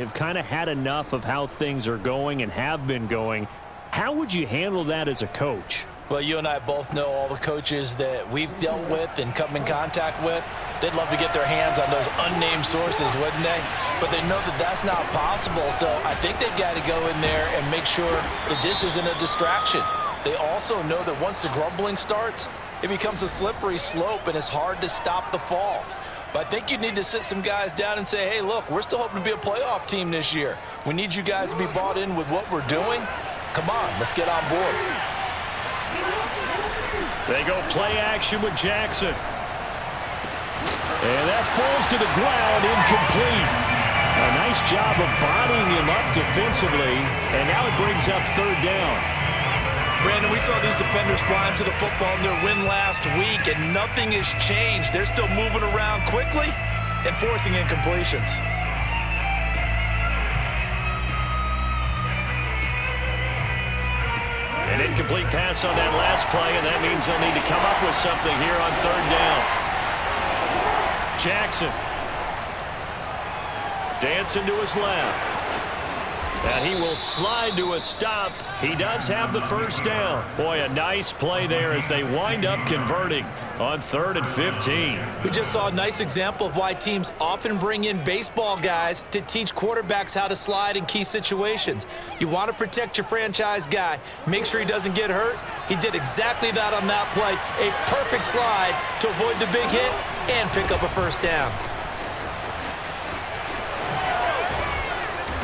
have kind of had enough of how things are going and have been going. How would you handle that as a coach? Well, you and I both know all the coaches that we've dealt with and come in contact with. They'd love to get their hands on those unnamed sources, wouldn't they? But they know that that's not possible, so I think they've got to go in there and make sure that this isn't a distraction. They also know that once the grumbling starts, it becomes a slippery slope, and it's hard to stop the fall. But I think you need to sit some guys down and say, hey, look, we're still hoping to be a playoff team this year. We need you guys to be bought in with what we're doing. Come on, let's get on board. They go play action with Jackson. And that falls to the ground, incomplete. A nice job of bodying him up defensively, and now it brings up third down. Brandon, we saw these defenders flying to the football in their win last week, and nothing has changed. They're still moving around quickly and forcing incompletions. An incomplete pass on that last play, and that means they'll need to come up with something here on third down. Jackson. Dancing to his left. And he will slide to a stop. He does have the first down. Boy, a nice play there as they wind up converting on 3rd and 15. We just saw a nice example of why teams often bring in baseball guys to teach quarterbacks how to slide in key situations. You want to protect your franchise guy. Make sure he doesn't get hurt. He did exactly that on that play. A perfect slide to avoid the big hit and pick up a first down.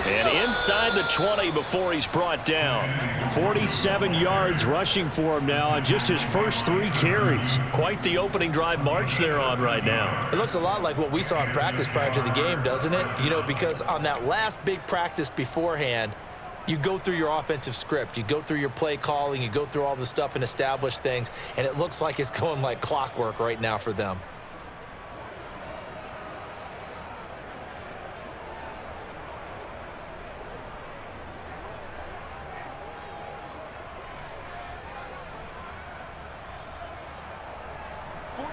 And inside the 20 before he's brought down. 47 yards rushing for him now on just his first 3 carries. Quite the opening drive march they're on right now. It looks a lot like what we saw in practice prior to the game, doesn't it? You know, because on that last big practice beforehand, you go through your offensive script. You go through your play calling. You go through all the stuff and establish things. And it looks like it's going like clockwork right now for them.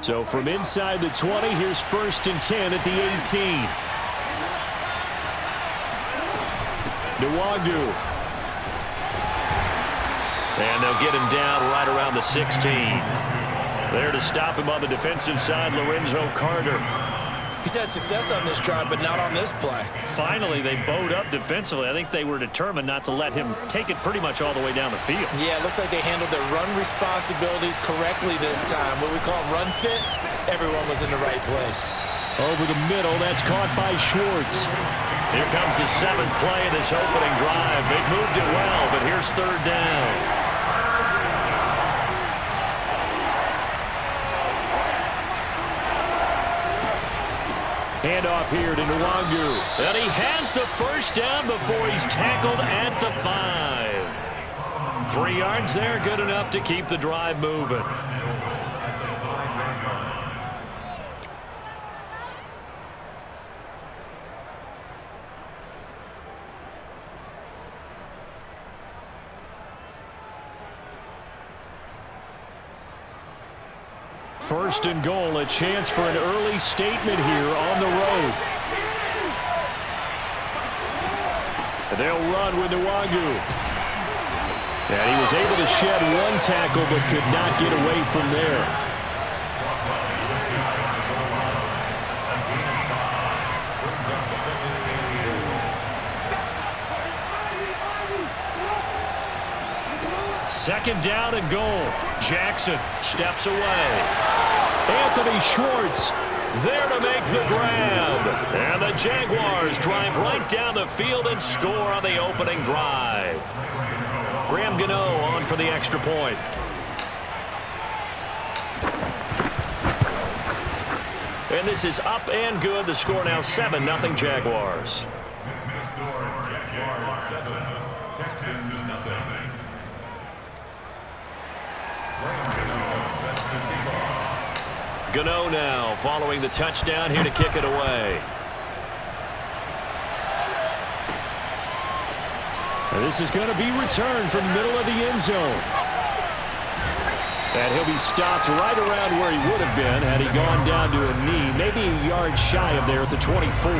So from inside the 20, here's 1st and 10 at the 18. Nwangu. And they'll get him down right around the 16. There to stop him on the defensive side, Lorenzo Carter. He's had success on this drive, but not on this play. Finally, they bowed up defensively. I think they were determined not to let him take it pretty much all the way down the field. Yeah, it looks like they handled their run responsibilities correctly this time. What we call run fits, everyone was in the right place. Over the middle, that's caught by Schwartz. Here comes the 7th play of this opening drive. They've moved it well, but here's third down. Handoff here to Nwangu. And he has the first down before he's tackled at the 5. 3 yards there, good enough to keep the drive moving. First and goal, a chance for an early statement here on the road. They'll run with Nwangu. And he was able to shed 1 tackle but could not get away from there. Second down and goal. Jackson steps away. Anthony Schwartz there to make the grab. And the Jaguars drive right down the field and score on the opening drive. Graham Gano on for the extra point. And this is up and good. The score now 7-0 Jaguars. Jaguars 7, Texans nothing. Gano now following the touchdown here to kick it away. And this is going to be returned from the middle of the end zone. And he'll be stopped right around where he would have been had he gone down to a knee, maybe a yard shy of there at the 24.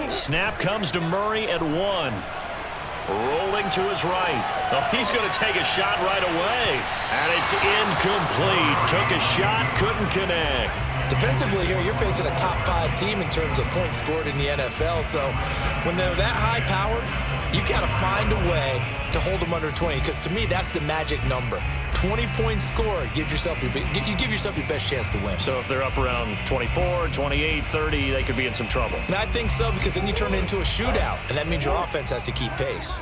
Snap comes to Murray at 1. Rolling to his right. Oh, he's going to take a shot right away. And it's incomplete. Took a shot, couldn't connect. Defensively here, you're facing a top 5 team in terms of points scored in the NFL. So when they're that high powered, you've got to find a way to hold them under 20. Because to me, that's the magic number. 20 points scored gives yourself you give yourself your best chance to win. So if they're up around 24, 28, 30, they could be in some trouble. And I think so, because then you turn it into a shootout, and that means your offense has to keep pace.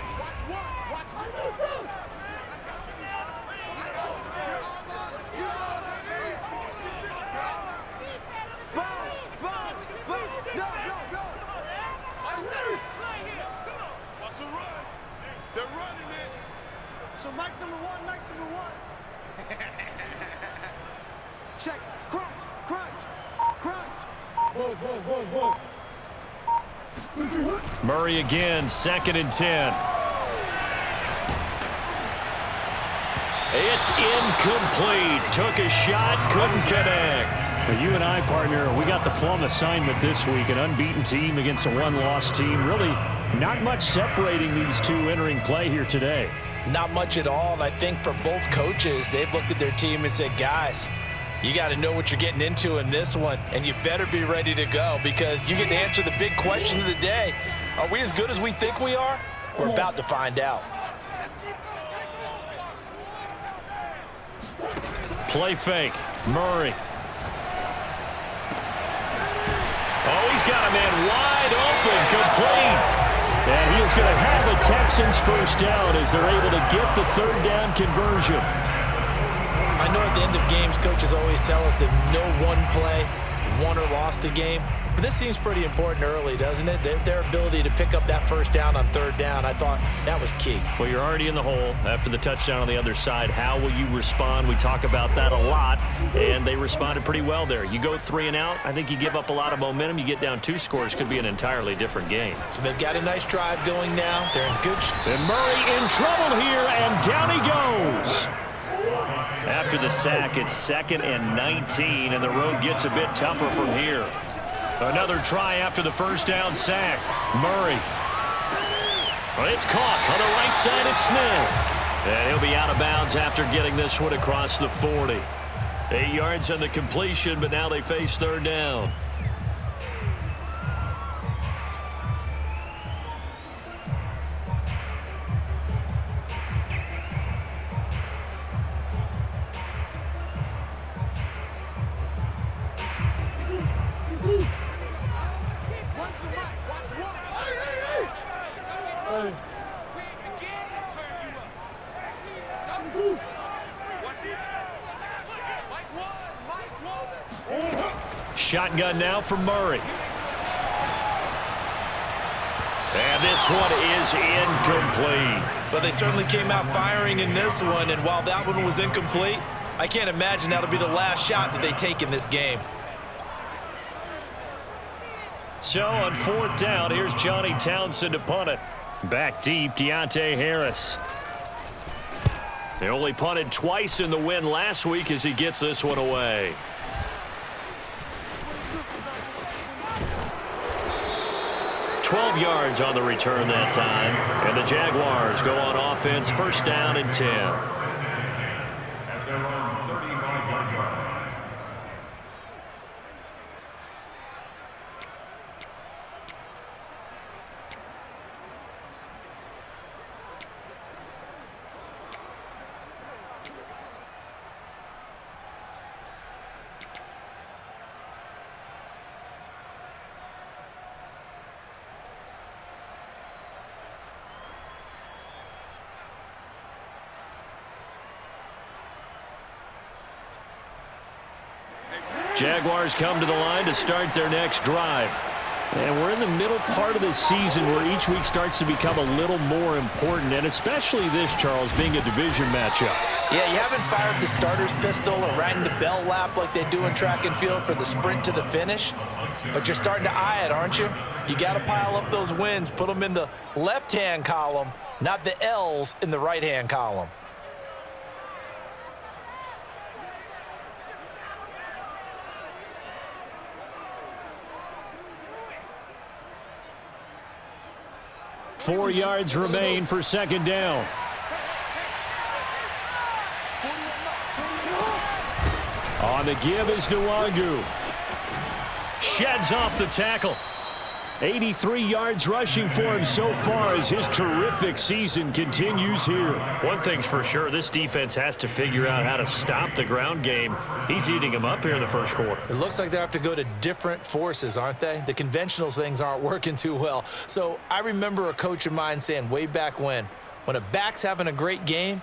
So Mike's number one, Mike's number one. Check, crunch, crunch, crunch. Boys. Murray again, 2nd and 10. It's incomplete. Took a shot, couldn't connect. Well, you and I, partner, we got the plum assignment this week. An unbeaten team against a one-loss team. Really not much separating these two entering play here today. Not much at all, and I think for both coaches, they've looked at their team and said, guys, you got to know what you're getting into in this one, and you better be ready to go, because you get to answer the big question of the day. Are we as good as we think we are? We're about to find out. Play fake. Murray. Oh, he's got a man wide open, complete. And he is going to have the Texans first down as they're able to get the 3rd down conversion. I know at the end of games, coaches always tell us that no one play won or lost a game. But this seems pretty important early, doesn't it? Their ability to pick up that first down on 3rd down, I thought that was key. Well, you're already in the hole after the touchdown on the other side. How will you respond? We talk about that a lot, and they responded pretty well there. You go 3 and out, I think you give up a lot of momentum. You get down 2 scores, could be an entirely different game. So they've got a nice drive going now. They're in good shape. And Murray in trouble here, and down he goes. After the sack, it's 2nd and 19, and the road gets a bit tougher from here. Another try after the first down sack. Murray. Well, it's caught on the right side at Smith. And he'll be out of bounds after getting this one across the 40. 8 yards on the completion, but now they face 3rd down. Shotgun now for Murray. And this one is incomplete. But they certainly came out firing in this one, and while that one was incomplete, I can't imagine that'll be the last shot that they take in this game. So on 4th down, here's Johnny Townsend to punt it. Back deep, Deontay Harris. They only punted twice in the win last week as he gets this one away. $12 yards on the return that time. And the Jaguars go on offense, 1st down and 10. At their own 35-yard line. Jaguars come to the line to start their next drive. And we're in the middle part of the season where each week starts to become a little more important, and especially this, Charles, being a division matchup. Yeah, you haven't fired the starter's pistol or rang the bell lap like they do in track and field for the sprint to the finish, but you're starting to eye it, aren't you? You got to pile up those wins, put them in the left-hand column, not the L's in the right-hand column. 4 yards remain for second down. On the give is Nwangu. Sheds off the tackle. 83 yards rushing for him so far as his terrific season continues here. One thing's for sure, this defense has to figure out how to stop the ground game. He's eating them up here in the first quarter. It looks like they have to go to different forces, aren't they? The conventional things aren't working too well. So I remember a coach of mine saying way back when a back's having a great game,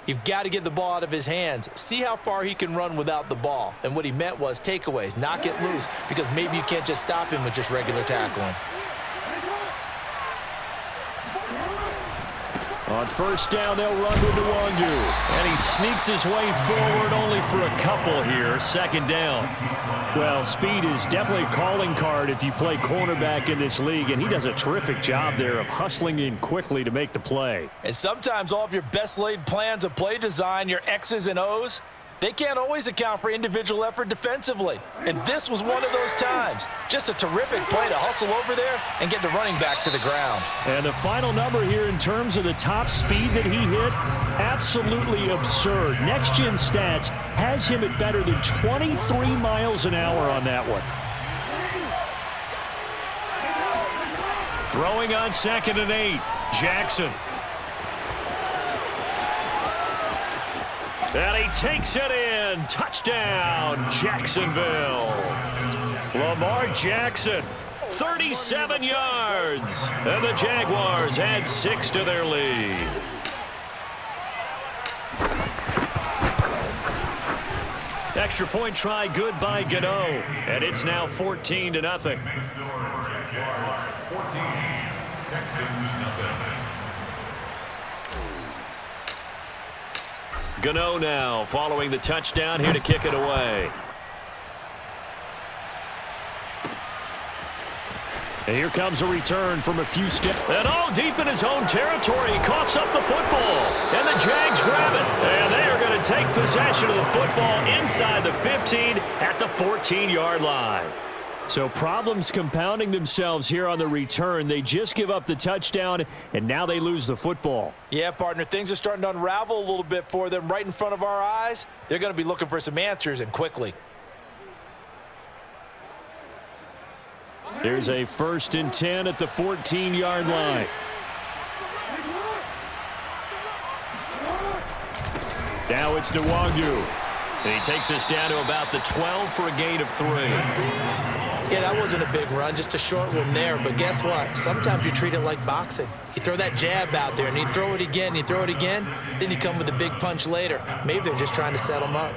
you've got to get the ball out of his hands. See how far he can run without the ball. And what he meant was takeaways, knock it loose, because maybe you can't just stop him with just regular tackling. On first down, they'll run with Nwangu. And he sneaks his way forward only for a couple here. Second down. Well, speed is definitely a calling card if you play cornerback in this league, and he does a terrific job there of hustling in quickly to make the play. And sometimes all of your best laid plans of play design, your X's and O's, they can't always account for individual effort defensively. And this was one of those times. Just a terrific play to hustle over there and get the running back to the ground. And the final number here in terms of the top speed that he hit, absolutely absurd. Next Gen Stats has him at better than 23 miles an hour on that one. Throwing on 2nd and 8. Jackson. And he takes it in. Touchdown, Jacksonville. Lamar Jackson, 37 yards. And the Jaguars add 6 to their lead. Extra point try good by Gano. And it's now 14-0. Jaguars 14, Texans nothing. Gano now following the touchdown here to kick it away. And here comes a return from a few steps. And deep in his own territory, he coughs up the football. And the Jags grab it. And they are going to take possession of the football inside the 15 at the 14-yard line. So problems compounding themselves here on the return. They just give up the touchdown, and now they lose the football. Yeah, partner, things are starting to unravel a little bit for them right in front of our eyes. They're going to be looking for some answers, and quickly. There's a 1st and 10 at the 14-yard line. Now it's Nwangu. And he takes us down to about the 12 for a gain of 3. Yeah, that wasn't a big run, just a short one there. But guess what? Sometimes you treat it like boxing. You throw that jab out there, and you throw it again, then you come with a big punch later. Maybe they're just trying to set him up.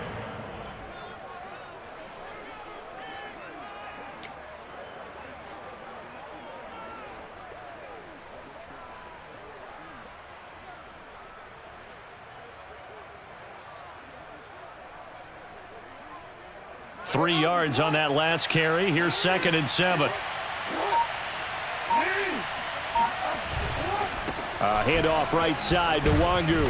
Three yards on that last carry. Here's 2nd and 7. Handoff right side to Nwangu.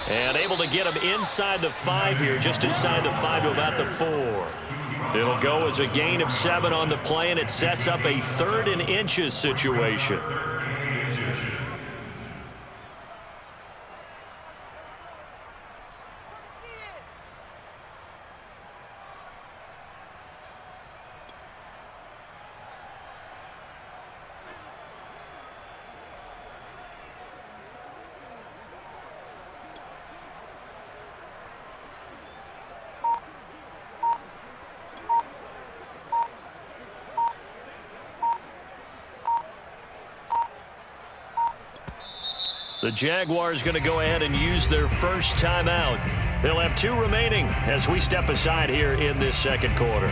And able to get him inside the 5 here, just inside the 5 to about the 4. It'll go as a gain of 7 on the play, and it sets up a 3rd and inches situation. The Jaguars going to go ahead and use their first timeout. They'll have 2 remaining as we step aside here in this second quarter.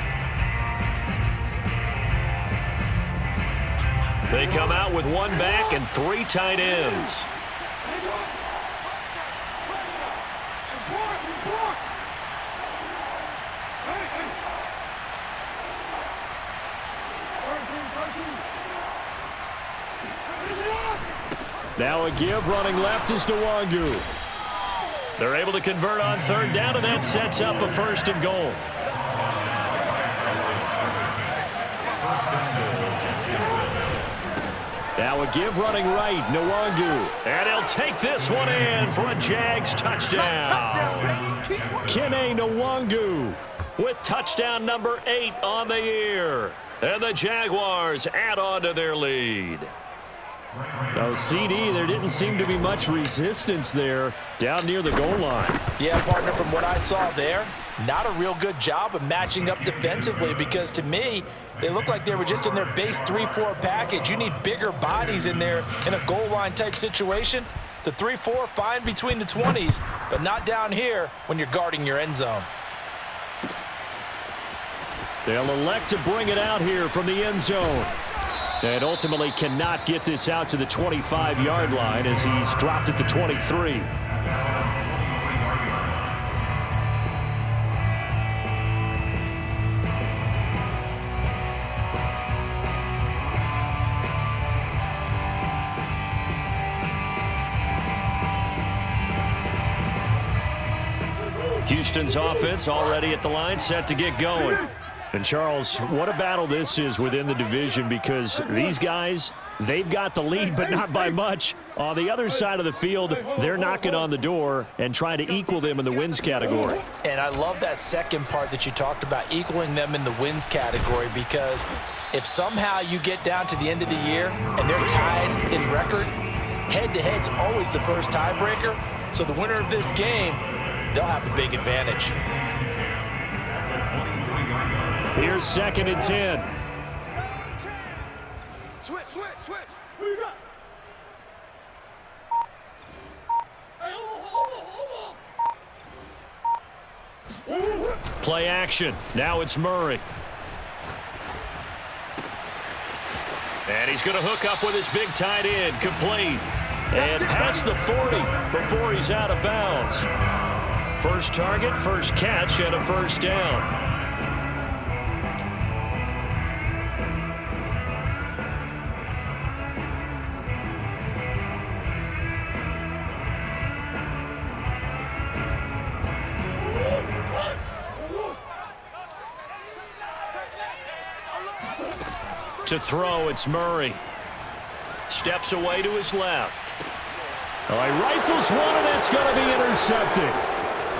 They come out with 1 back and 3 tight ends. Now a give, running left is Nwangu. They're able to convert on 3rd down, and that sets up a 1st and goal. Now a give running right, Nwangu. And he'll take this one in for a Jags touchdown. Kene Nwangu With touchdown number 8 on the year. And the Jaguars add on to their lead. Now, CD, there didn't seem to be much resistance there down near the goal line. Yeah, partner, from what I saw there, not a real good job of matching up defensively because to me, they look like they were just in their base 3-4 package. You need bigger bodies in there in a goal line type situation. The 3-4, fine between the 20s, but not down here when you're guarding your end zone. They'll elect to bring it out here from the end zone. And ultimately cannot get this out to the 25-yard line as he's dropped at the 23. Houston's offense already at the line, set to get going. And, Charles, what a battle this is within the division because these guys, they've got the lead, but not by much. On the other side of the field, they're knocking on the door and trying to equal them in the wins category. And I love that second part that you talked about, equaling them in the wins category, because if somehow you get down to the end of the year and they're tied in record, head-to-head's always the first tiebreaker. So the winner of this game, they'll have the big advantage. Here's 2nd and 10. Switch. Play action. Now it's Murray. And he's going to hook up with his big tight end, complete. And past the 40 before he's out of bounds. First target, first catch, and a first down. To throw, it's Murray. Steps away to his left. All right, rifles one, and that's going to be intercepted.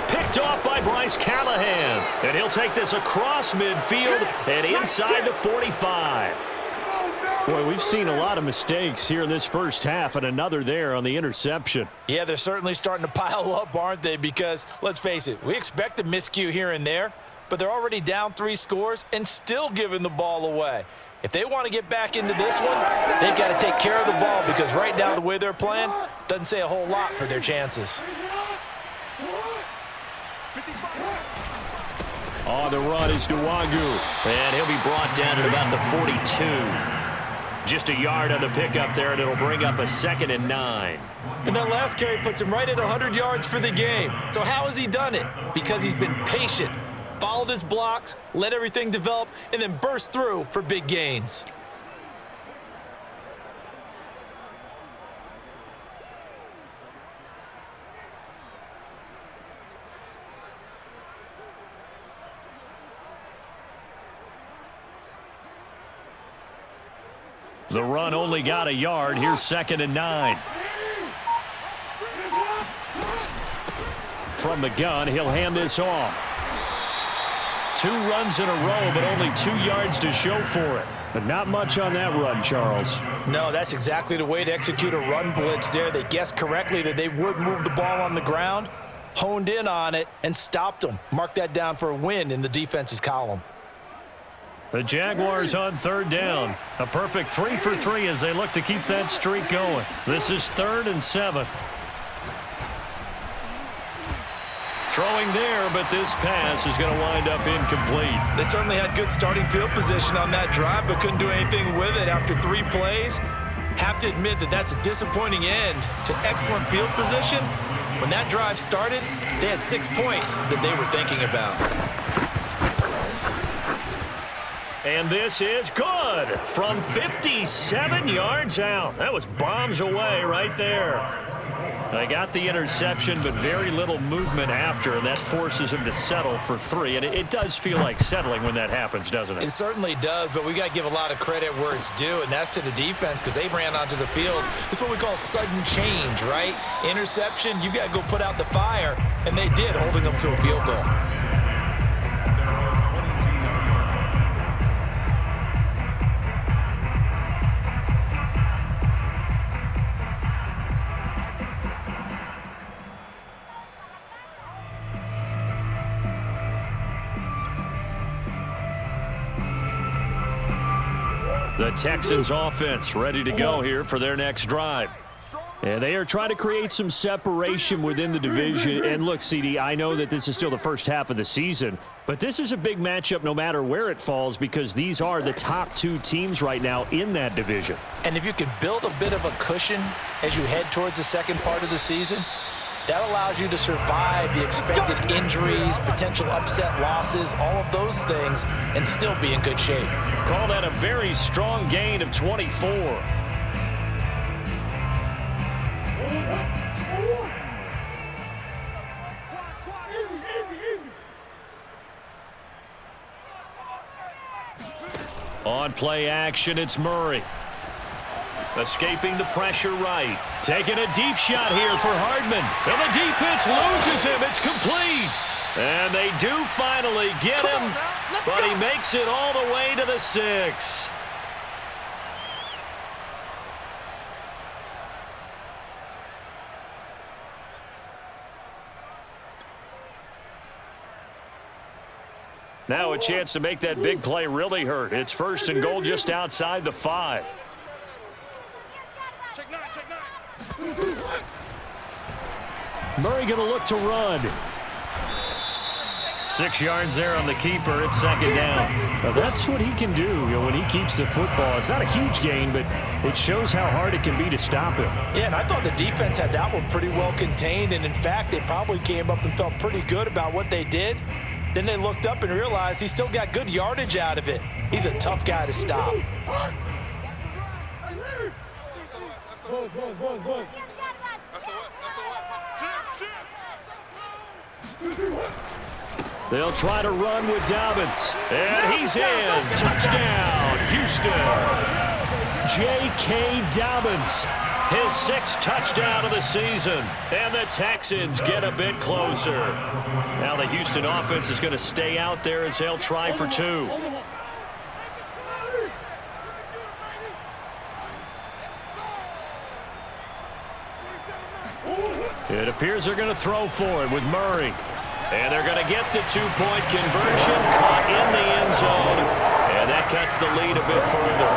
Picked off by Bryce Callahan. And he'll take this across midfield and inside the 45. Boy, we've seen a lot of mistakes here in this first half, and another there on the interception. Yeah, they're certainly starting to pile up, aren't they? Because, let's face it, we expect a miscue here and there, but they're already down 3 scores and still giving the ball away. If they want to get back into this one, they've got to take care of the ball because right now the way they're playing doesn't say a whole lot for their chances. On the run is Nwangu. And he'll be brought down at about the 42. Just a yard on the pickup there, and it'll bring up a 2nd and 9. And that last carry puts him right at 100 yards for the game. So how has he done it? Because he's been patient, followed his blocks, let everything develop, and then burst through for big gains. The run only got a yard. Here's 2nd and 9. From the gun, he'll hand this off. 2 runs in a row, but only 2 yards to show for it. But not much on that run, Charles. No, that's exactly the way to execute a run blitz there. They guessed correctly that they would move the ball on the ground, honed in on it, and stopped them. Mark that down for a win in the defense's column. The Jaguars on 3rd down. A perfect 3 for 3 as they look to keep that streak going. This is 3rd and 7. Throwing there, but this pass is going to wind up incomplete. They certainly had good starting field position on that drive, but couldn't do anything with it after 3 plays. Have to admit that that's a disappointing end to excellent field position. When that drive started, they had 6 points that they were thinking about. And this is good from 57 yards out. That was bombs away right there. They got the interception, but very little movement after, and that forces him to settle for 3. And it does feel like settling when that happens, doesn't it? It certainly does, but we got to give a lot of credit where it's due, and that's to the defense because they ran onto the field. It's what we call sudden change, right? Interception, you got to go put out the fire, and they did, holding them to a field goal. The Texans offense ready to go here for their next drive. And they are trying to create some separation within the division. And look, CD, I know that this is still the first half of the season, but this is a big matchup no matter where it falls because these are the top 2 teams right now in that division. And if you can build a bit of a cushion as you head towards the second part of the season, that allows you to survive the expected injuries, potential upset losses, all of those things, and still be in good shape. Call that a very strong gain of 24. On play action, it's Murray. Escaping the pressure right. Taking a deep shot here for Hardman. And the defense loses him. It's complete. And they do finally get him, but he makes it all the way to the 6. Now a chance to make that big play really hurt. It's 1st and goal just outside the 5. Murray going to look to run. 6 yards there on the keeper. It's 2nd down. Now that's what he can do, when he keeps the football. It's not a huge gain, but it shows how hard it can be to stop him. Yeah, and I thought the defense had that one pretty well contained, and in fact, they probably came up and felt pretty good about what they did. Then they looked up and realized he still got good yardage out of it. He's a tough guy to stop. They'll try to run with Dobbins. And he's in. Touchdown, Houston. J.K. Dobbins, his 6th touchdown of the season. And the Texans get a bit closer. Now the Houston offense is going to stay out there as they'll try for 2. It appears they're going to throw for it with Murray. And they're going to get the 2-point conversion, caught in the end zone. And that cuts the lead a bit further.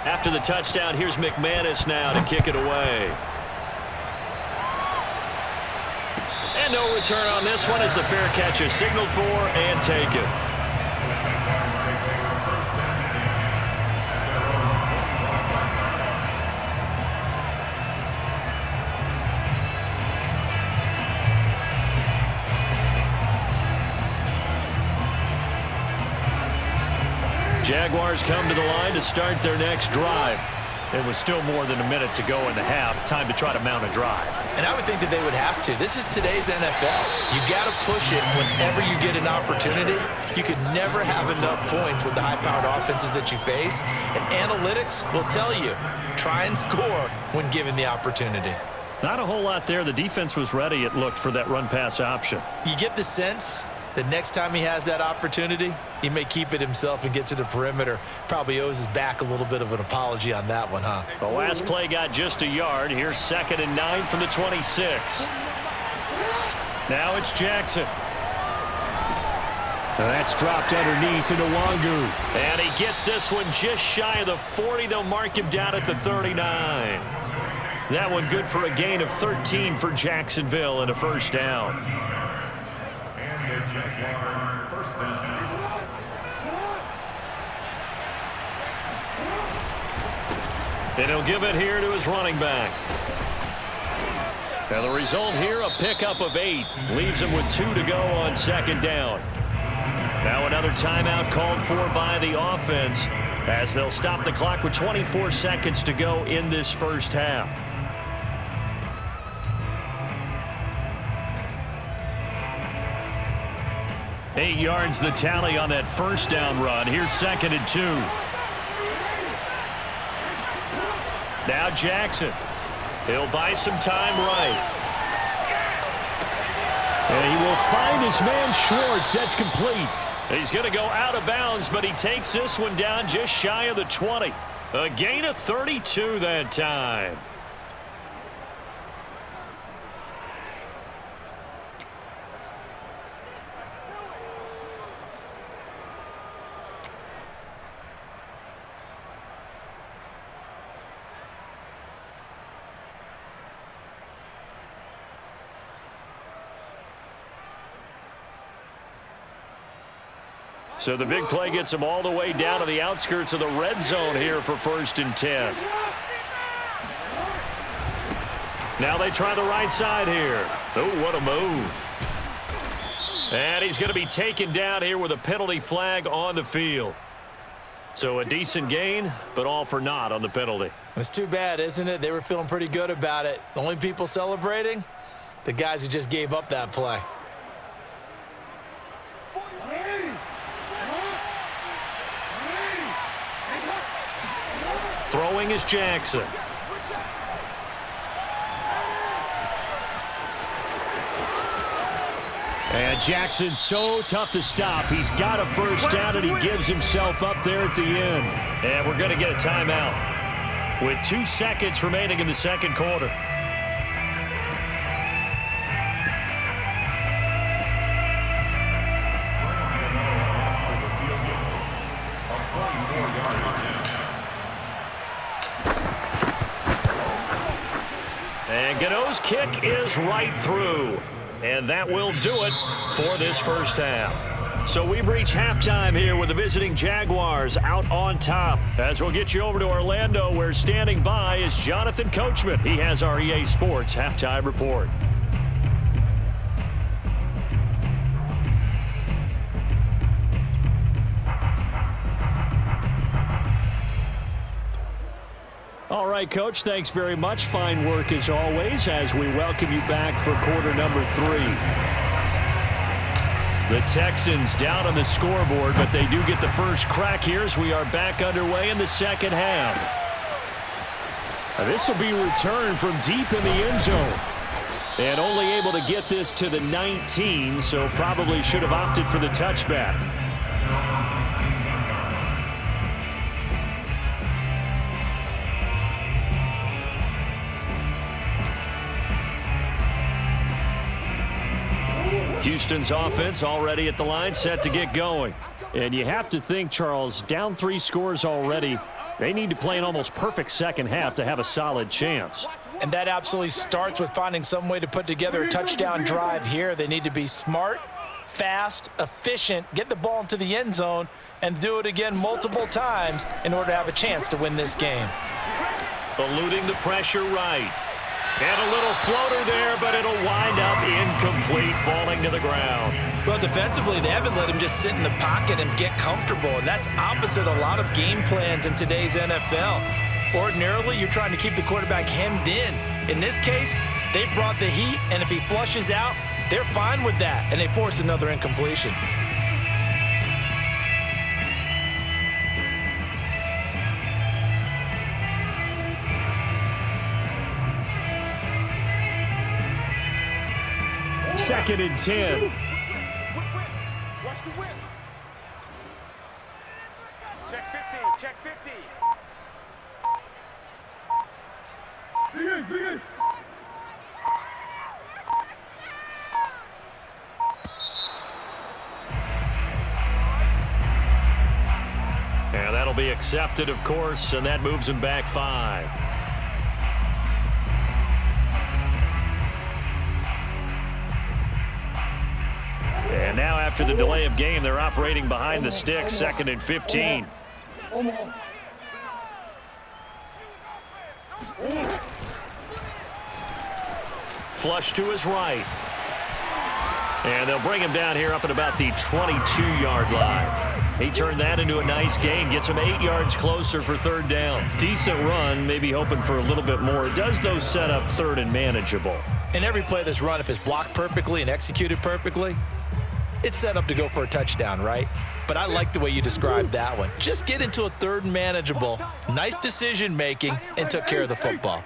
After the touchdown, here's McManus now to kick it away. And no return on this one as the fair catch is signaled for and taken. Jaguars come to the line to start their next drive. It was still more than a minute to go in the half. Time to try to mount a drive. And I would think that they would have to. This is today's NFL. You got to push it whenever you get an opportunity. You could never have enough points with the high-powered offenses that you face. And analytics will tell you, try and score when given the opportunity. Not a whole lot there. The defense was ready, it looked, for that run-pass option. You get the sense that next time he has that opportunity, he may keep it himself and get to the perimeter. Probably owes his back a little bit of an apology on that one, huh? The last play got just a yard. Here's 2nd and 9 from the 26. Now it's Jackson. That's dropped underneath to Nwangu. And he gets this one just shy of the 40. They'll mark him down at the 39. That one good for a gain of 13 for Jacksonville and a 1st down. Jaguar first down. And he'll give it here to his running back. And the result here, a pickup of 8. Leaves him with 2 to go on 2nd down. Now another timeout called for by the offense. as they'll stop the clock with 24 seconds to go in this first half. Eight yards the tally on that first down run. Here's 2nd and 2. Now Jackson. He'll buy some time right. And he will find his man Schwartz. That's complete. He's going to go out of bounds, but he takes this one down just shy of the 20. A gain of 32 that time. So the big play gets him all the way down to the outskirts of the red zone here for 1st and 10. Now they try the right side here. Oh, what a move. And he's going to be taken down here with a penalty flag on the field. So a decent gain, but all for naught on the penalty. It's too bad, isn't it? They were feeling pretty good about it. The only people celebrating, the guys who just gave up that play. Throwing is Jackson. And Jackson's so tough to stop. He's got a first down, and he gives himself up there at the end. And we're going to get a timeout with 2 seconds remaining in the second quarter. And Gano's kick is right through. And that will do it for this first half. So we've reached halftime here with the visiting Jaguars out on top. As we'll get you over to Orlando, where standing by is Jonathan Coachman. He has our EA Sports halftime report. All right, Coach, thanks very much. Fine work as always as we welcome you back for quarter number 3. The Texans down on the scoreboard, but they do get the first crack here as we are back underway in the second half. This will be returned from deep in the end zone. And only able to get this to the 19, so probably should have opted for the touchback. Houston's offense already at the line, set to get going. And you have to think, Charles, down 3 scores already. They need to play an almost perfect second half to have a solid chance. And that absolutely starts with finding some way to put together a touchdown drive here. They need to be smart, fast, efficient, get the ball into the end zone, and do it again multiple times in order to have a chance to win this game. Eluding the pressure right. And a little floater there, but it'll wind up incomplete, falling to the ground. Well, defensively, they haven't let him just sit in the pocket and get comfortable, and that's opposite a lot of game plans in today's NFL. Ordinarily, you're trying to keep the quarterback hemmed in. In this case, they brought the heat, and if he flushes out, they're fine with that, and they force another incompletion. Second and 10. Watch the whip. Check 50. Check 50. Big. And that'll be accepted, of course, and that moves him back 5. And now after the delay of game, they're operating behind the sticks, 2nd and 15. Flush to his right. And they'll bring him down here up at about the 22-yard line. He turned that into a nice gain, gets him 8 yards closer for third down. Decent run, maybe hoping for a little bit more. It does, though, set up third and manageable. And every play that's run, if it's blocked perfectly and executed perfectly, it's set up to go for a touchdown, right? But I like the way you described that one. Just get into a third and manageable, nice decision-making, and took care of the football.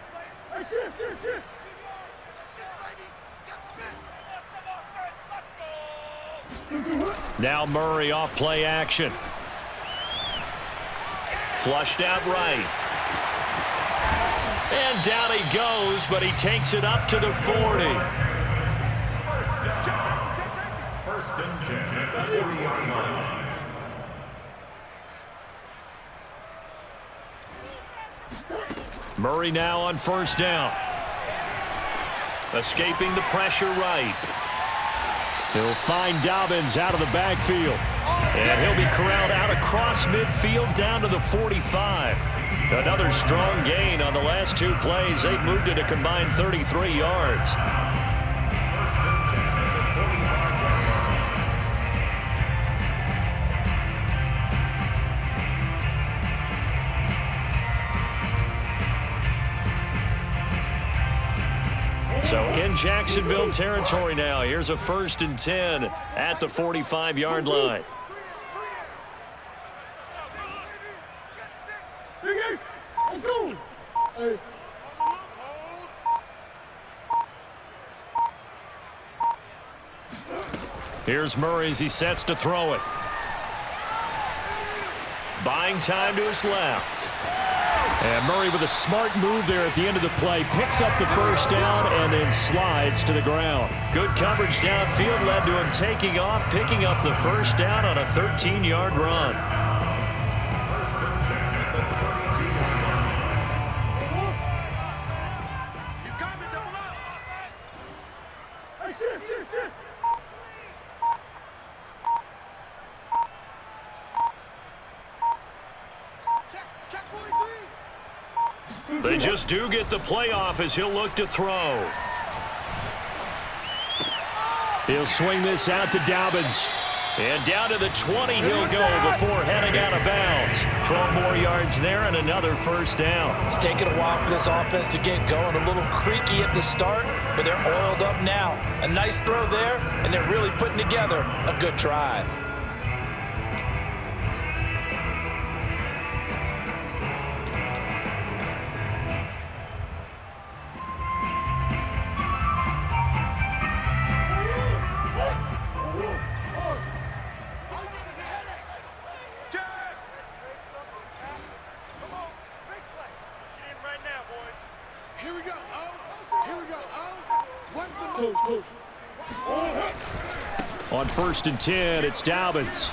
Now Murray off play action. Flushed out right. And down he goes, but he takes it up to the 40. First and 10 at the 40-yard line. Murray now on first down. Escaping the pressure right. He'll find Dobbins out of the backfield. And he'll be corralled out across midfield down to the 45. Another strong gain on the last 2 plays. They've moved it a combined 33 yards. So in Jacksonville territory now. Here's a 1st and 10 at the 45-yard line. Here's Murray as he sets to throw it. Buying time to his left. And Murray with a smart move there at the end of the play. Picks up the first down and then slides to the ground. Good coverage downfield led to him taking off, picking up the first down on a 13-yard run. First and 10 at the 32-yard line. He's got me, double up. Hey, shift. Check 43. They just do get the playoff as he'll look to throw. He'll swing this out to Dobbins. And down to the 20 he'll go before heading out of bounds. 12 more yards there and another first down. It's taken a while for this offense to get going. A little creaky at the start, but they're oiled up now. A nice throw there, and they're really putting together a good drive. On 1st and 10, it's Dobbins.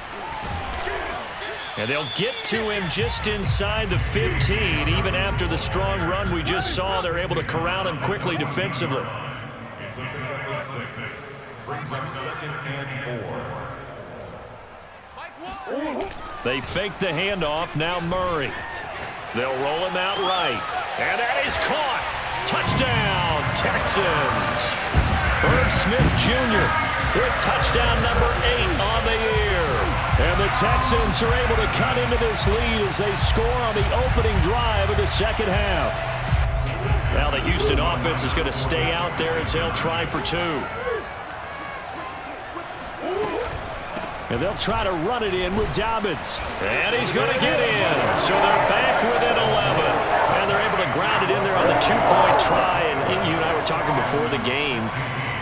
And they'll get to him just inside the 15. Even after the strong run we just saw, they're able to corral him quickly defensively. It's a pickup of 6. Brings up 2nd and 4. They fake the handoff. Now Murray. They'll roll him out right. And that is caught. Touchdown, Texans. Herb Smith Jr. with touchdown number 8 on the year. And the Texans are able to cut into this lead as they score on the opening drive of the second half. Now the Houston offense is going to stay out there as they'll try for 2. And they'll try to run it in with Dobbins. And he's going to get in. So they're back within 11. And they're able to ground it in there on the 2-point try. And you and I were talking before the game.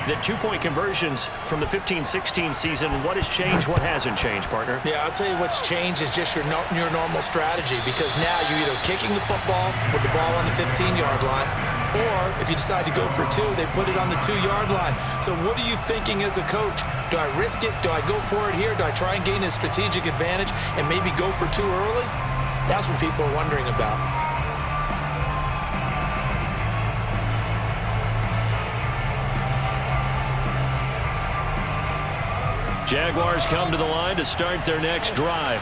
The 2-point conversions from the 15-16 season, what has changed, what hasn't changed, partner? Yeah, I'll tell you what's changed is just your normal strategy, because now you're either kicking the football with the ball on the 15-yard line, or if you decide to go for 2, they put it on the 2-yard line. So what are you thinking as a coach? Do I risk it? Do I go for it here? Do I try and gain a strategic advantage and maybe go for 2 early? That's what people are wondering about. Jaguars come to the line to start their next drive.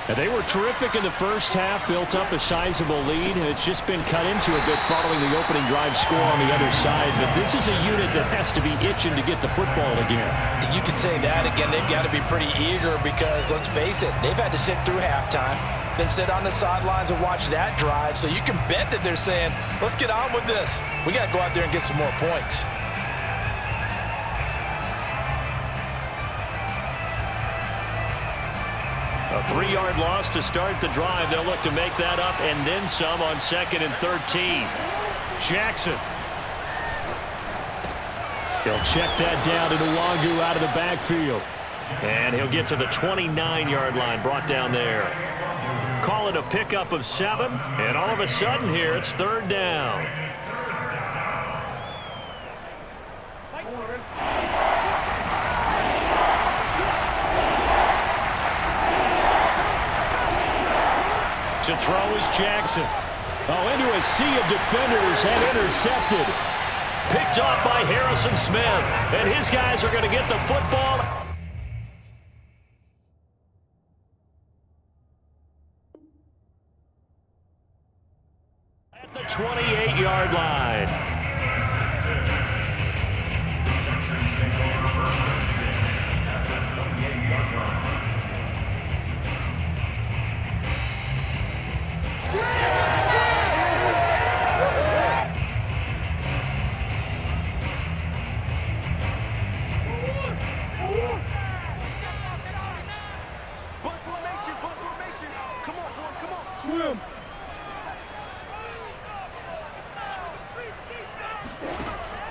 And they were terrific in the first half, built up a sizable lead, and it's just been cut into a bit following the opening drive score on the other side. But this is a unit that has to be itching to get the football again. You could say that again. They've got to be pretty eager because, let's face it, they've had to sit through halftime, then sit on the sidelines and watch that drive. So you can bet that they're saying, let's get on with this. We got to go out there and get some more points. A 3-yard loss to start the drive. They'll look to make that up and then some on 2nd and 13. Jackson. He'll check that down to Nwangu out of the backfield. And he'll get to the 29-yard line, brought down there. Call it a pickup of 7, and all of a sudden here it's 3rd down. To throw is Jackson. Oh, into a sea of defenders and intercepted. Picked off by Harrison Smith. And his guys are going to get the football. At the 28-yard line. Texans take over first and 10 at the 28-yard line.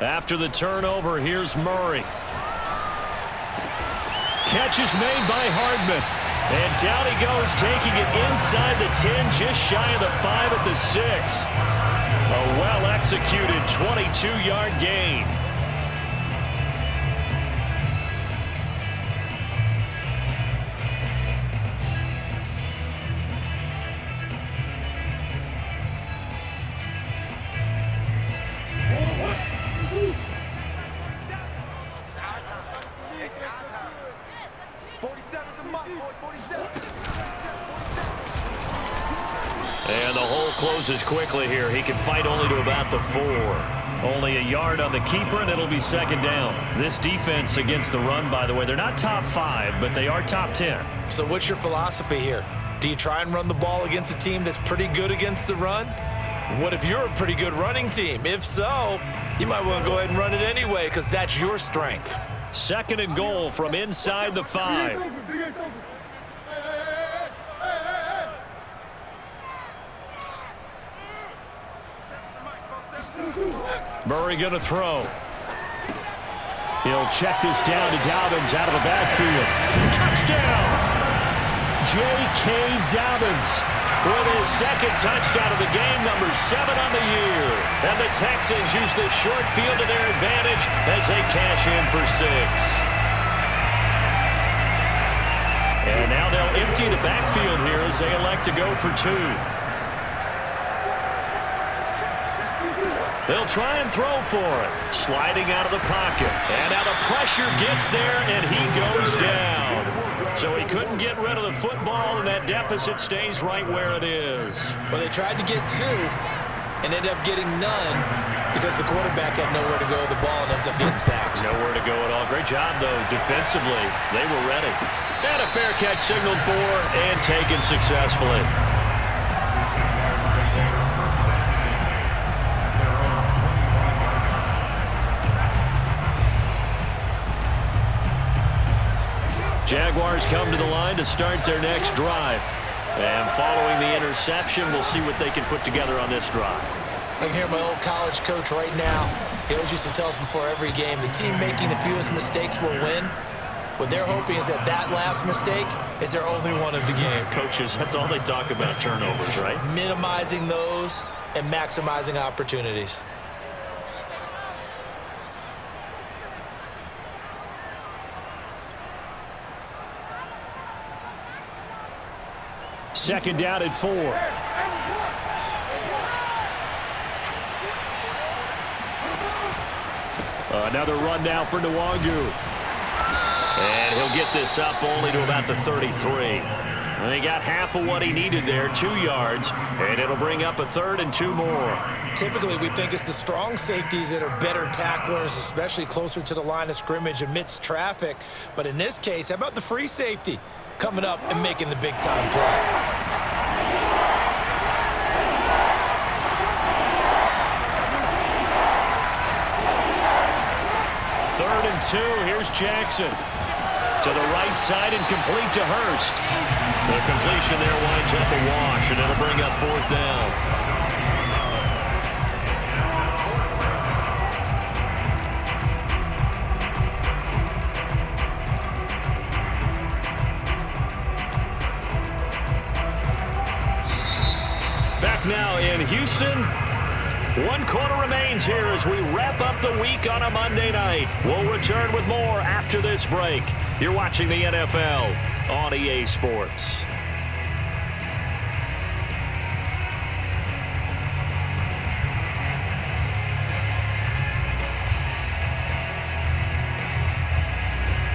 After the turnover, here's Murray. Catch is made by Hardman. And down he goes, taking it inside the 10, just shy of the 5 at the 6. A well-executed 22-yard gain. And the hole closes quickly here. He can fight only to about the 4. Only a yard on the keeper, and it'll be 2nd down. This defense against the run, by the way, they're not top 5, but they are top 10. So what's your philosophy here? Do you try and run the ball against a team that's pretty good against the run? What if you're a pretty good running team? If so, you might want to go ahead and run it anyway because that's your strength. 2nd and goal from inside the 5. Murray going to throw. He'll check this down to Dobbins out of the backfield. Touchdown! J.K. Dobbins with his 2nd touchdown of the game, number 7 on the year. And the Texans use this short field to their advantage as they cash in for 6. And now they'll empty the backfield here as they elect to go for 2. They'll try and throw for it. Sliding out of the pocket. And now the pressure gets there, and he goes down. So he couldn't get rid of the football, and that deficit stays right where it is. Well, they tried to get 2 and ended up getting none because the quarterback had nowhere to go with the ball and ends up getting sacked. Nowhere to go at all. Great job, though, defensively. They were ready. And a fair catch signaled for and taken successfully. Jaguars come to the line to start their next drive. And following the interception, we'll see what they can put together on this drive. I can hear my old college coach right now. He always used to tell us before every game, the team making the fewest mistakes will win. What they're hoping is that that last mistake is their only one of the game. Coaches, that's all they talk about, turnovers, right? Minimizing those and maximizing opportunities. Second down at 4. Another run now for Nwangu. And he'll get this up only to about the 33. And he got half of what he needed there, 2 yards, and it'll bring up a 3rd and 2 more. Typically, we think it's the strong safeties that are better tacklers, especially closer to the line of scrimmage amidst traffic. But in this case, how about the free safety coming up and making the big-time play? 3rd and 2. Here's Jackson. To the right side and complete to Hurst. The completion there winds up a wash, and it'll bring up 4th down. Back now in Houston. 1 quarter remains here as we wrap up the week on a Monday night. We'll return with more after this break. You're watching the NFL on EA Sports.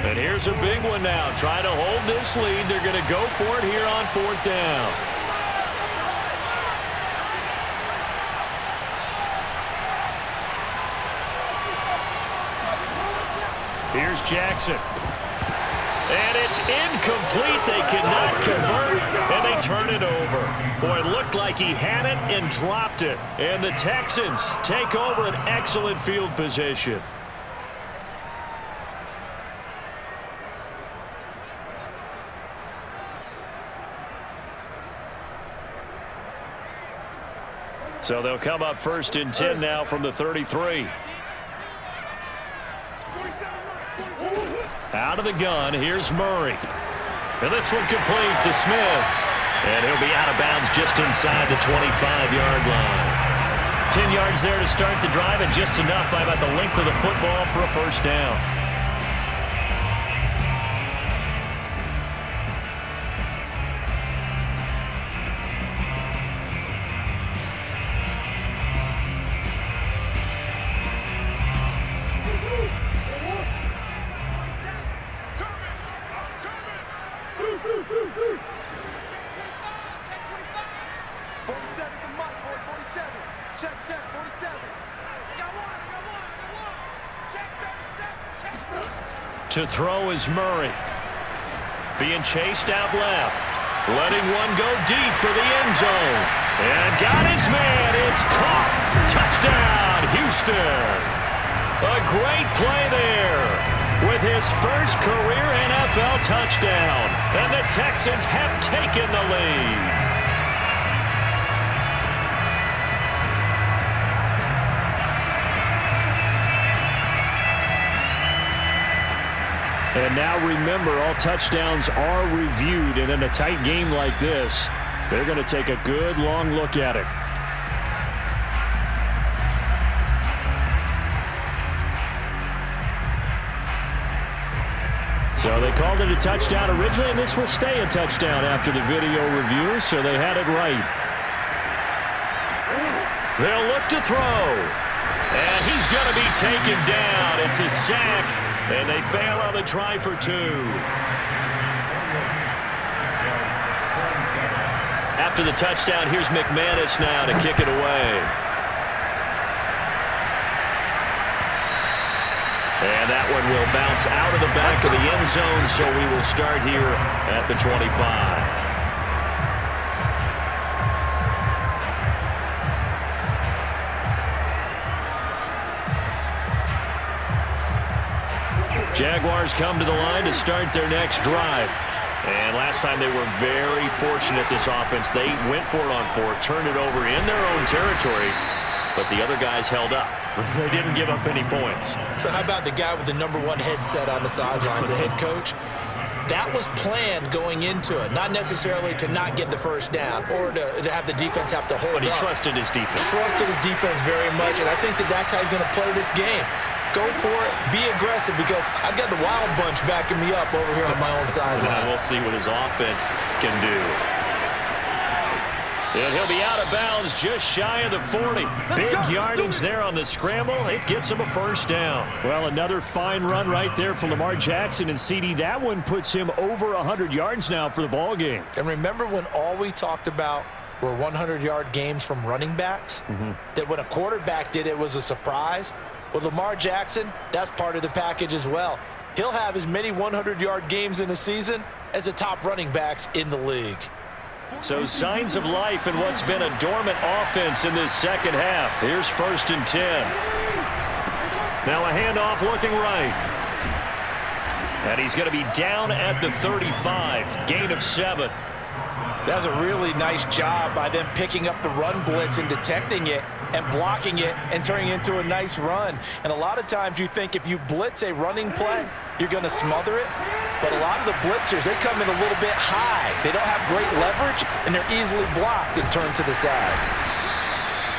And here's a big one now. Trying to hold this lead. They're going to go for it here on 4th down. Here's Jackson. And it's incomplete. They cannot convert, and they turn it over. Boy, it looked like he had it and dropped it. And the Texans take over an excellent field position. So they'll come up 1st and 10 now from the 33. Out of the gun, here's Murray. And this one complete to Smith. And he'll be out of bounds just inside the 25-yard line. 10 yards there to start the drive, and just enough by about the length of the football for a 1st down. To throw is Murray. Being chased out left. Letting one go deep for the end zone. And got his man. It's caught. Touchdown, Houston. A great play there with his first career NFL touchdown. And the Texans have taken the lead. And now remember, all touchdowns are reviewed, and in a tight game like this, they're going to take a good long look at it. So they called it a touchdown originally, and this will stay a touchdown after the video review, so they had it right. They'll look to throw. And he's going to be taken down. It's a sack, and they fail on the try for 2. After the touchdown, here's McManus now to kick it away. And that one will bounce out of the back of the end zone, so we will start here at the 25. Jaguars come to the line to start their next drive. And last time they were very fortunate, this offense. They went for it on 4th, turned it over in their own territory, but the other guys held up. They didn't give up any points. So how about the guy with the #1 headset on the sidelines, the head coach? That was planned going into it, not necessarily to not get the first down or to have the defense have to hold up. But he trusted his defense. Trusted his defense very much, and I think that's how he's going to play this game. Go for it, be aggressive, because I've got the Wild Bunch backing me up over here on my own sideline. We'll see what his offense can do. And he'll be out of bounds just shy of the 40. Big yardage there on the scramble. It gets him a first down. Well, another fine run right there for Lamar Jackson. And CD, that one puts him over 100 yards now for the ball game. And remember when all we talked about were 100-yard games from running backs? That when a quarterback did it was a surprise? With Lamar Jackson, that's part of the package as well. He'll have as many 100-yard games in a season as the top running backs in the league. So signs of life in what's been a dormant offense in this second half. Here's 1st and 10. Now a handoff looking right. And he's going to be down at the 35. Gain of 7. That was a really nice job by them picking up the run blitz and detecting it and blocking it and turning it into a nice run. And a lot of times you think if you blitz a running play, you're going to smother it. But a lot of the blitzers, they come in a little bit high. They don't have great leverage, and they're easily blocked and turned to the side.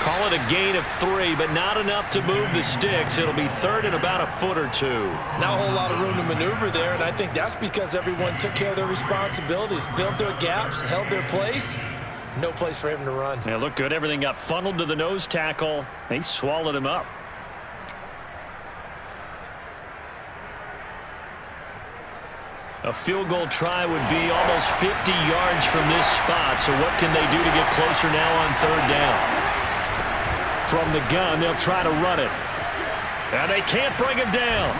Call it a gain of 3, but not enough to move the sticks. It'll be 3rd and about a foot or 2. Not a whole lot of room to maneuver there, and I think that's because everyone took care of their responsibilities, filled their gaps, held their place. No place for him to run. Yeah, looked good. Everything got funneled to the nose tackle. They swallowed him up. A field goal try would be almost 50 yards from this spot. So what can they do to get closer now on 3rd down? From the gun, they'll try to run it. And they can't bring him down.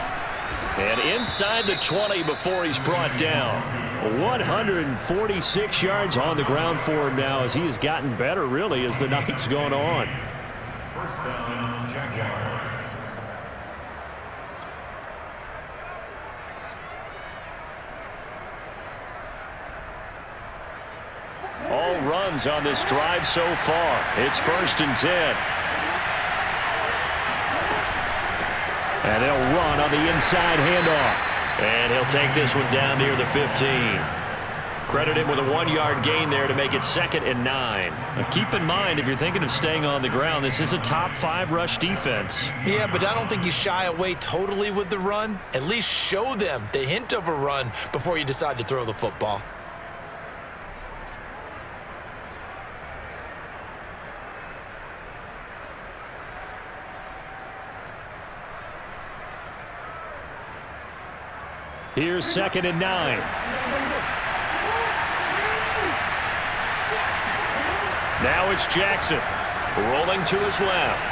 And inside the 20 before he's brought down. 146 yards on the ground for him now as he has gotten better, really, as the night's gone on. First down, Jaguars. All runs on this drive so far. It's 1st and 10. And they'll run on the inside handoff. And he'll take this one down near the 15. Credit him with a 1-yard gain there to make it 2nd and 9. Now keep in mind, if you're thinking of staying on the ground, this is a top 5 rush defense. Yeah, but I don't think you shy away totally with the run. At least show them the hint of a run before you decide to throw the football. Here's 2nd and 9. Now it's Jackson rolling to his left.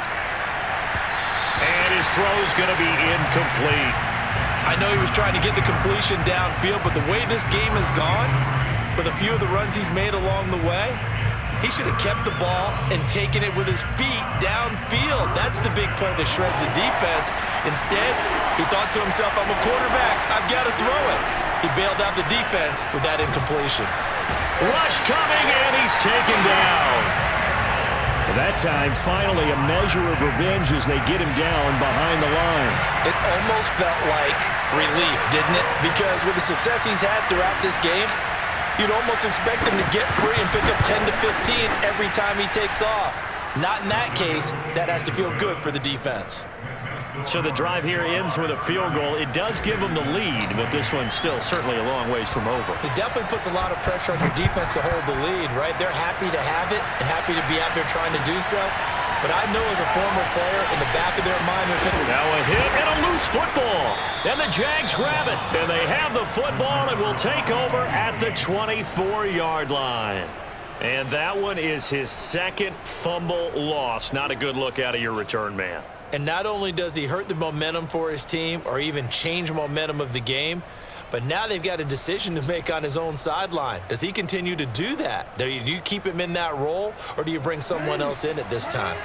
And his throw's going to be incomplete. I know he was trying to get the completion downfield, but the way this game has gone, with a few of the runs he's made along the way, he should have kept the ball and taken it with his feet downfield. That's the big play that shreds the defense. Instead, he thought to himself, I'm a quarterback. I've got to throw it. He bailed out the defense with that incompletion. Rush coming, and he's taken down. That time, finally, a measure of revenge as they get him down behind the line. It almost felt like relief, didn't it? Because with the success he's had throughout this game, you'd almost expect him to get free and pick up 10 to 15 every time he takes off. Not in that case. That has to feel good for the defense. So the drive here ends with a field goal. It does give them the lead, but this one's still certainly a long ways from over. It definitely puts a lot of pressure on your defense to hold the lead, right? They're happy to have it and happy to be out there trying to do so. But I know as a former player, in the back of their mind, they're thinking, now a hit and a loose football. And the Jags grab it. And they have the football and will take over at the 24-yard line. And that one is his 2nd fumble loss. Not a good look out of your return man. And not only does he hurt the momentum for his team or even change momentum of the game, but now they've got a decision to make on his own sideline. Does he continue to do that? Do you keep him in that role, or do you bring someone else in at this time?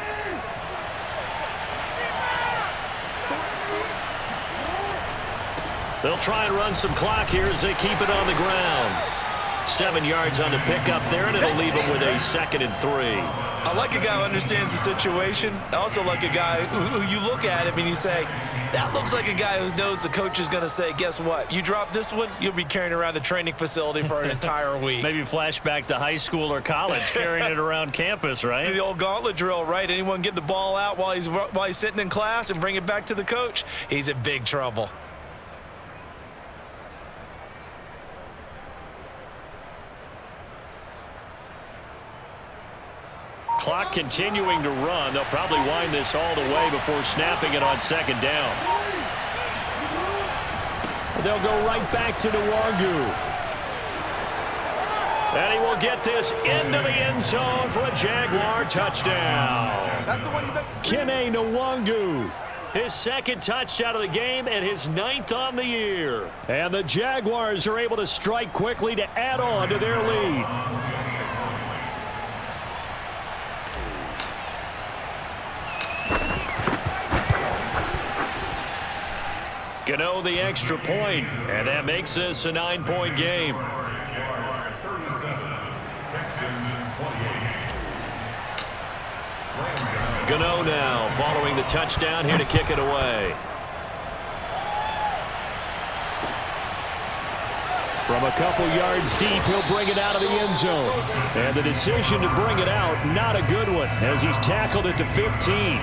They'll try and run some clock here as they keep it on the ground. 7 yards on the pickup there, and it'll leave them with a 2nd and 3. I like a guy who understands the situation. I also like a guy who you look at him and you say, that looks like a guy who knows the coach is going to say, guess what? You drop this one, you'll be carrying around the training facility for an entire week. Maybe flashback to high school or college, carrying it around campus, right? The old gauntlet drill, right? Anyone get the ball out while he's sitting in class and bring it back to the coach, he's in big trouble. clock continuing to run. They'll probably wind this all the way before snapping it on second down. They'll go right back to Nwangu. And he will get this into the end zone for a Jaguar touchdown. That's the one you meant to Kene Nwangu. His second touchdown of the game and his 9th on the year. And the Jaguars are able to strike quickly to add on to their lead. Gano the extra point, and that makes this a 9-point game. Gano now following the touchdown here to kick it away. From a couple yards deep, he'll bring it out of the end zone. And the decision to bring it out, not a good one, as he's tackled at the 15.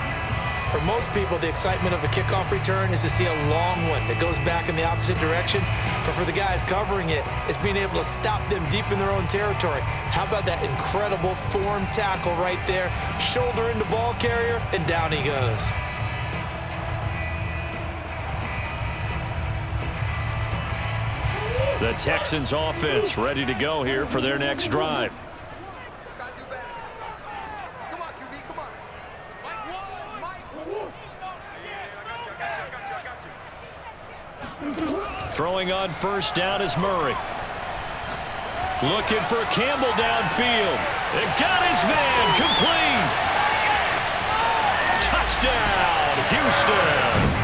For most people, the excitement of a kickoff return is to see a long one that goes back in the opposite direction. But for the guys covering it, it's being able to stop them deep in their own territory. How about that incredible form tackle right there? Shoulder into ball carrier, and down he goes. The Texans offense ready to go here for their next drive. Gotta do better. Come on, QB, come on. Mike. I got you. Throwing on first down is Murray. Looking for Campbell downfield. It got his man complete. Touchdown, Houston.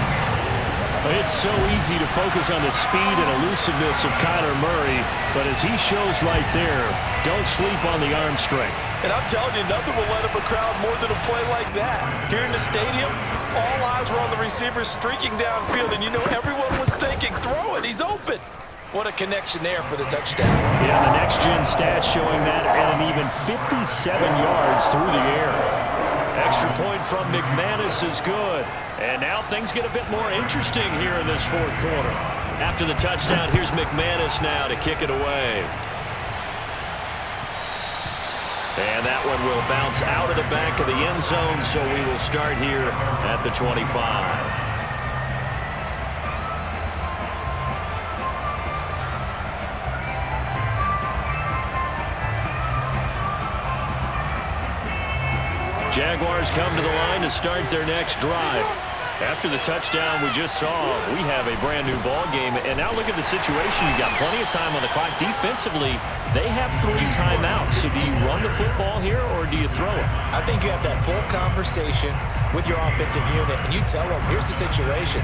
It's so easy to focus on the speed and elusiveness of Kyler Murray, but as he shows right there, don't sleep on the arm strength. And I'm telling you, nothing will let up a crowd more than a play like that. Here in the stadium, all eyes were on the receiver streaking downfield, and you know everyone was thinking, throw it, he's open. What a connection there for the touchdown. Yeah, the next-gen stats showing that at an even 57 yards through the air. Extra point from McManus is good. And now things get a bit more interesting here in this fourth quarter. After the touchdown, here's McManus now to kick it away. And that one will bounce out of the back of the end zone, so we will start here at the 25. Jaguars come to the line to start their next drive. After the touchdown we just saw, we have a brand new ball game. And now look at the situation. You've got plenty of time on the clock. Defensively, they have 3 timeouts. So do you run the football here or do you throw it? I think you have that full conversation with your offensive unit, and you tell them, here's the situation.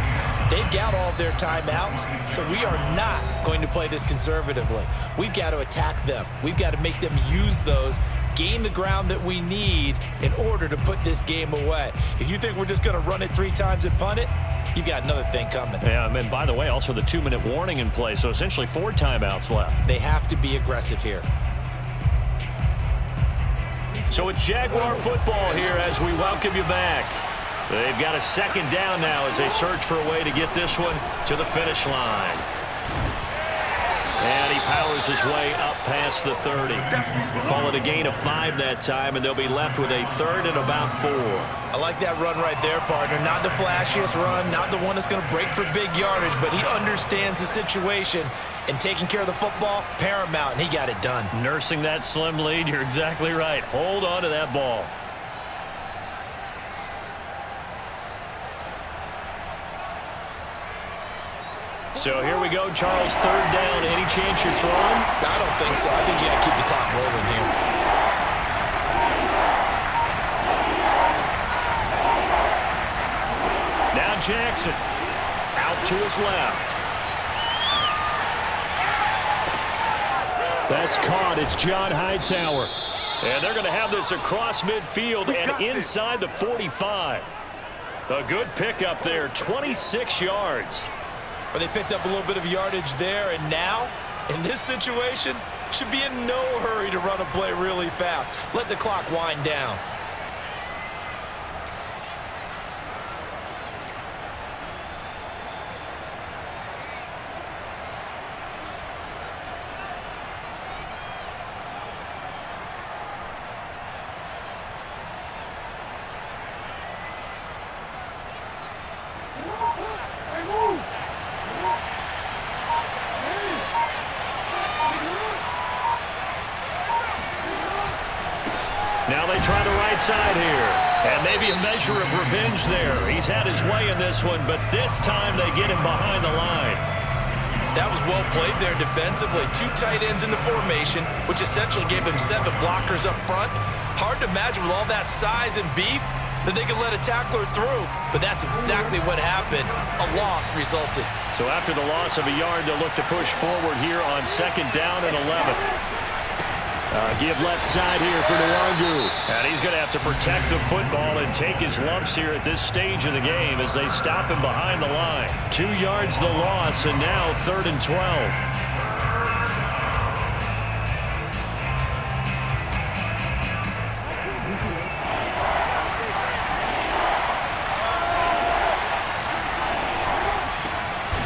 They've got all of their timeouts, so we are not going to play this conservatively. We've got to attack them. We've got to make them use those, gain the ground that we need in order to put this game away. If you think we're just going to run it 3 times and punt it, you've got another thing coming. Yeah, and by the way, also the 2-minute warning in play, so essentially 4 timeouts left. They have to be aggressive here. So it's Jaguar football here as we welcome you back. They've got a second down now as they search for a way to get this one to the finish line. And he powers his way up past the 30. Call it a gain of 5 that time, and they'll be left with a 3rd and about 4. I like that run right there, partner. Not the flashiest run, not the one that's going to break for big yardage, but he understands the situation, and taking care of the football, paramount, and he got it done. Nursing that slim lead, you're exactly right. Hold on to that ball. So here we go, Charles, 3rd down. Any chance you're throwing? I don't think so. I think you got to keep the clock rolling here. Now Jackson out to his left. That's caught. It's John Hightower. And they're going to have this across midfield and inside the 45. A good pickup there, 26 yards. Well, they picked up a little bit of yardage there, and now, in this situation, should be in no hurry to run a play really fast. Let the clock wind down. side here. And maybe a measure of revenge there. He's had his way in this one, but this time they get him behind the line. That was well played there defensively. 2 tight ends in the formation, which essentially gave him 7 blockers up front. Hard to imagine with all that size and beef that they could let a tackler through, but that's exactly what happened. A loss resulted. So after the loss of a yard, they'll look to push forward here on 2nd down and 11. Give left side here for Nwangu. And he's going to have to protect the football and take his lumps here at this stage of the game as they stop him behind the line. 2 yards the loss, and now 3rd and 12.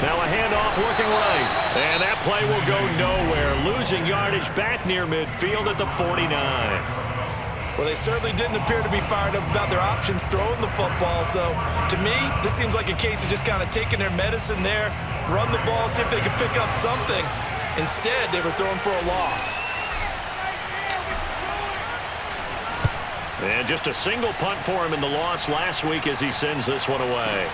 Now a handoff looking right. And that play will go nowhere. Losing yardage back near midfield at the 49. Well, they certainly didn't appear to be fired up about their options throwing the football. So, to me, this seems like a case of just kind of taking their medicine there, run the ball, see if they could pick up something. Instead, they were throwing for a loss. And just a single punt for him in the loss last week as he sends this one away.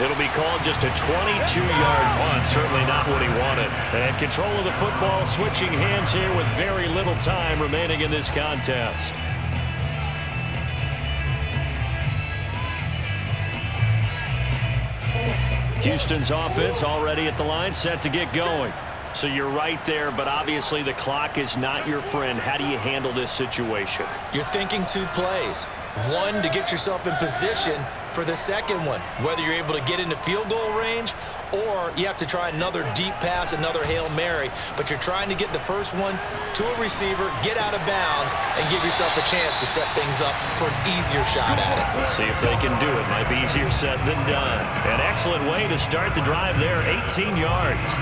It'll be called just a 22-yard punt. Certainly not what he wanted. And control of the football, switching hands here with very little time remaining in this contest. Houston's offense already at the line, set to get going. So you're right there, but obviously the clock is not your friend. How do you handle this situation? You're thinking 2 plays. One, to get yourself in position for the second one, whether you're able to get into field goal range or you have to try another deep pass, another Hail Mary, but you're trying to get the first one to a receiver, get out of bounds, and give yourself a chance to set things up for an easier shot at it. Let's see if they can do it. Might be easier said than done. An excellent way to start the drive there, 18 yards.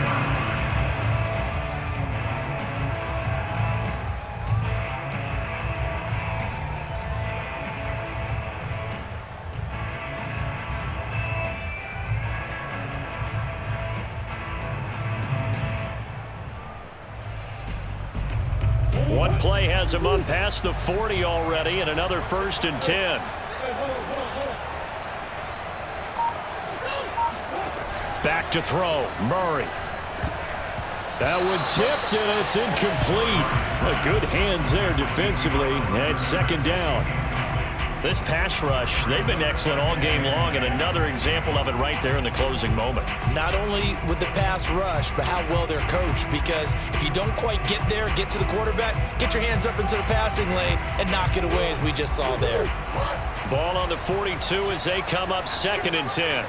One play has him up past the 40 already, and another 1st and 10. Back to throw, Murray. That one tipped, and it's incomplete. Good hands there defensively, and 2nd down. This pass rush, they've been excellent all game long, and another example of it right there in the closing moment. Not only with the pass rush, but how well they're coached, because if you don't quite get there, get to the quarterback, get your hands up into the passing lane and knock it away as we just saw there. Ball on the 42 as they come up 2nd and 10.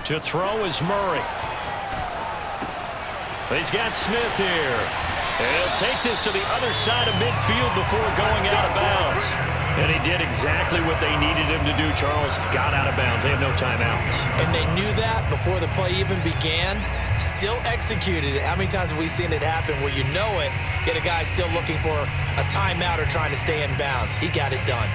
To throw is Murray. He's got Smith here. And he'll take this to the other side of midfield before going out of bounds. And he did exactly what they needed him to do, Charles. Got out of bounds. They have no timeouts. And they knew that before the play even began. Still executed it. How many times have we seen it happen where you know it, yet a guy still looking for a timeout or trying to stay in bounds? He got it done.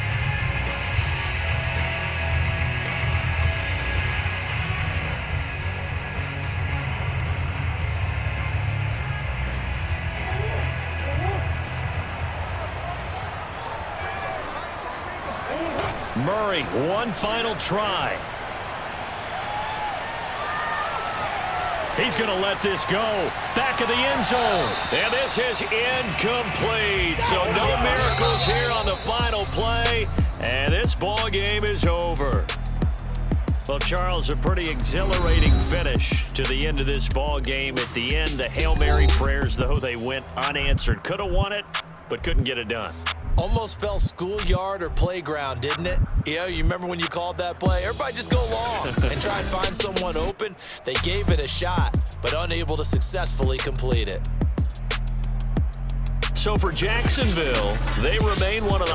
Murray, one final try. He's going to let this go. Back of the end zone. And this is incomplete. So no miracles here on the final play. And this ball game is over. Well, Charles, a pretty exhilarating finish to the end of this ball game. At the end, the Hail Mary prayers, though, they went unanswered. Could have won it, but couldn't get it done. Almost felt schoolyard or playground, didn't it? Yeah, you remember when you called that play? Everybody just go long and try and find someone open. They gave it a shot, but unable to successfully complete it. So for Jacksonville, they remain one of the